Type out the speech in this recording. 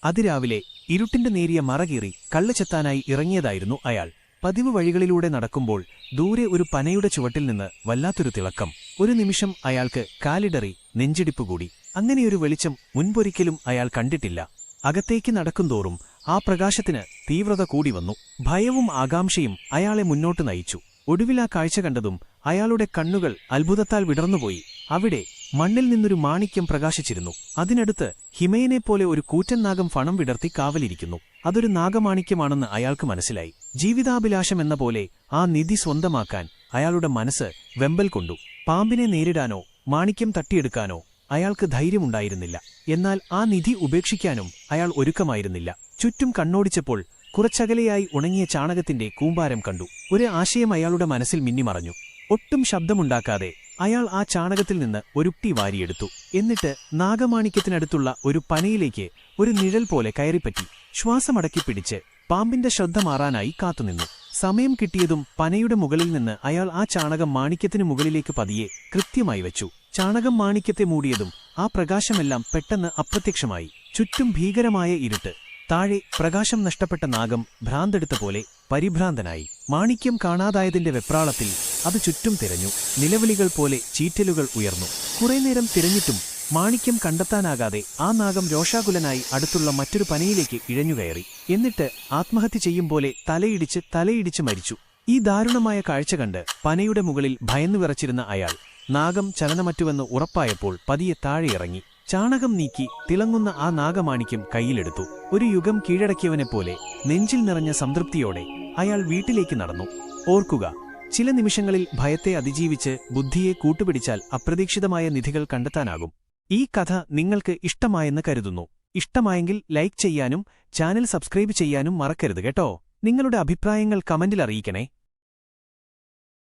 അതിരാവിലെ ഇരുട്ടിന്റെ നേരിയ മറകീറി കള്ള് ചെത്താനായി ഇറങ്ങിയതായിരുന്നു അയാൾ. പതിവ് വഴികളിലൂടെ നടക്കുമ്പോൾ ദൂരെ ഒരു പനയുടെ ചുവട്ടിൽ നിന്ന് വല്ലാത്തൊരു തിളക്കം. ഒരു നിമിഷം അയാൾക്ക് കാലിടറി നെഞ്ചിടിപ്പുകൂടി. അങ്ങനെയൊരു വെളിച്ചം മുൻപൊരിക്കലും അയാൾ കണ്ടിട്ടില്ല. അകത്തേക്ക് നടക്കുന്തോറും ആ പ്രകാശത്തിന് തീവ്രത കൂടി വന്നു. ഭയവും ആകാംക്ഷയും അയാളെ മുന്നോട്ട് നയിച്ചു. ഒടുവിൽ ആ കാഴ്ച കണ്ടതും അയാളുടെ കണ്ണുകൾ അത്ഭുതത്താൽ വിടർന്നുപോയി. അവിടെ മണ്ണിൽ നിന്നൊരു മാണിക്യം പ്രകാശിച്ചിരുന്നു. അതിനടുത്ത് ഹിമയനെപ്പോലെ ഒരു കൂറ്റൻ നാഗം ഫണം വിടർത്തി കാവലിരിക്കുന്നു. അതൊരു നാഗമാണിക്യമാണെന്ന് അയാൾക്ക് മനസ്സിലായി. ജീവിതാഭിലാഷമെന്ന പോലെ ആ നിധി സ്വന്തമാക്കാൻ അയാളുടെ മനസ്സ് വെമ്പൽ കൊണ്ടു. പാമ്പിനെ നേരിടാനോ മാണിക്യം തട്ടിയെടുക്കാനോ അയാൾക്ക് ധൈര്യമുണ്ടായിരുന്നില്ല. എന്നാൽ ആ നിധി ഉപേക്ഷിക്കാനും അയാൾ ഒരുക്കമായിരുന്നില്ല. ചുറ്റും കണ്ണോടിച്ചപ്പോൾ കുറച്ചകലെയായി ഉണങ്ങിയ ചാണകത്തിന്റെ കൂമ്പാരം കണ്ടു. ഒരു ആശയം അയാളുടെ മനസ്സിൽ മിന്നിമറഞ്ഞു. ഒട്ടും ശബ്ദമുണ്ടാക്കാതെ അയാൾ ആ ചാണകത്തിൽ നിന്ന് ഒരുട്ടി വാരിയെടുത്തു. എന്നിട്ട് നാഗമാണിക്യത്തിനടുത്തുള്ള ഒരു പനയിലേക്ക് ഒരു നിഴൽ പോലെ കയറിപ്പറ്റി. ശ്വാസമടക്കിപ്പിടിച്ച് പാമ്പിന്റെ ശ്രദ്ധ മാറാനായി കാത്തുനിന്നു. സമയം കിട്ടിയതും പനയുടെ മുകളിൽ നിന്ന് അയാൾ ആ ചാണകം മാണിക്യത്തിനു മുകളിലേക്ക് പതിയെ കൃത്യമായി വെച്ചു. ചാണകം മാണിക്യത്തെ മൂടിയതും ആ പ്രകാശമെല്ലാം പെട്ടെന്ന് അപ്രത്യക്ഷമായി. ചുറ്റും ഭീകരമായ ഇരുട്ട്. താഴെ പ്രകാശം നഷ്ടപ്പെട്ട നാഗം ഭ്രാന്തെടുത്ത പോലെ പരിഭ്രാന്തനായി. മാണിക്യം കാണാതായതിന്റെ വെപ്രാളത്തിൽ അത് ചുറ്റും തിരഞ്ഞു. നിലവിളികൾ പോലെ ചീറ്റലുകൾ ഉയർന്നു. കുറേനേരം തിരഞ്ഞിട്ടും മാണിക്യം കണ്ടെത്താനാകാതെ ആ നാഗം രോഷാകുലനായി അടുത്തുള്ള മറ്റൊരു പനയിലേക്ക് ഇഴഞ്ഞുകയറി. എന്നിട്ട് ആത്മഹത്യ ചെയ്യും പോലെ തലയിടിച്ച് മരിച്ചു. ഈ ദാരുണമായ കാഴ്ച കണ്ട് പനയുടെ മുകളിൽ ഭയന്നു വിറച്ചിരുന്ന അയാൾ നാഗം ചലനമറ്റുവെന്ന് ഉറപ്പായപ്പോൾ പതിയെ താഴെയിറങ്ങി. ചാണകം നീക്കി തിളങ്ങുന്ന ആ നാഗമാണിക്യം കയ്യിലെടുത്തു. ഒരു യുഗം കീഴടക്കിയവനെപ്പോലെ നെഞ്ചിൽ നിറഞ്ഞ സംതൃപ്തിയോടെ അയാൾ വീട്ടിലേക്ക് നടന്നു. ഓർക്കുക, ചില നിമിഷങ്ങളിൽ ഭയത്തെ അതിജീവിച്ച് ബുദ്ധിയെ കൂട്ടുപിടിച്ചാൽ അപ്രതീക്ഷിതമായ നിധികൾ കണ്ടെത്താനാകും. ഈ കഥ നിങ്ങൾക്ക് ഇഷ്ടമായെന്ന് കരുതുന്നു. ഇഷ്ടമായെങ്കിൽ ലൈക്ക് ചെയ്യാനും ചാനൽ സബ്സ്ക്രൈബ് ചെയ്യാനും മറക്കരുത് കേട്ടോ. നിങ്ങളുടെ അഭിപ്രായങ്ങൾ കമന്റിൽ അറിയിക്കണേ.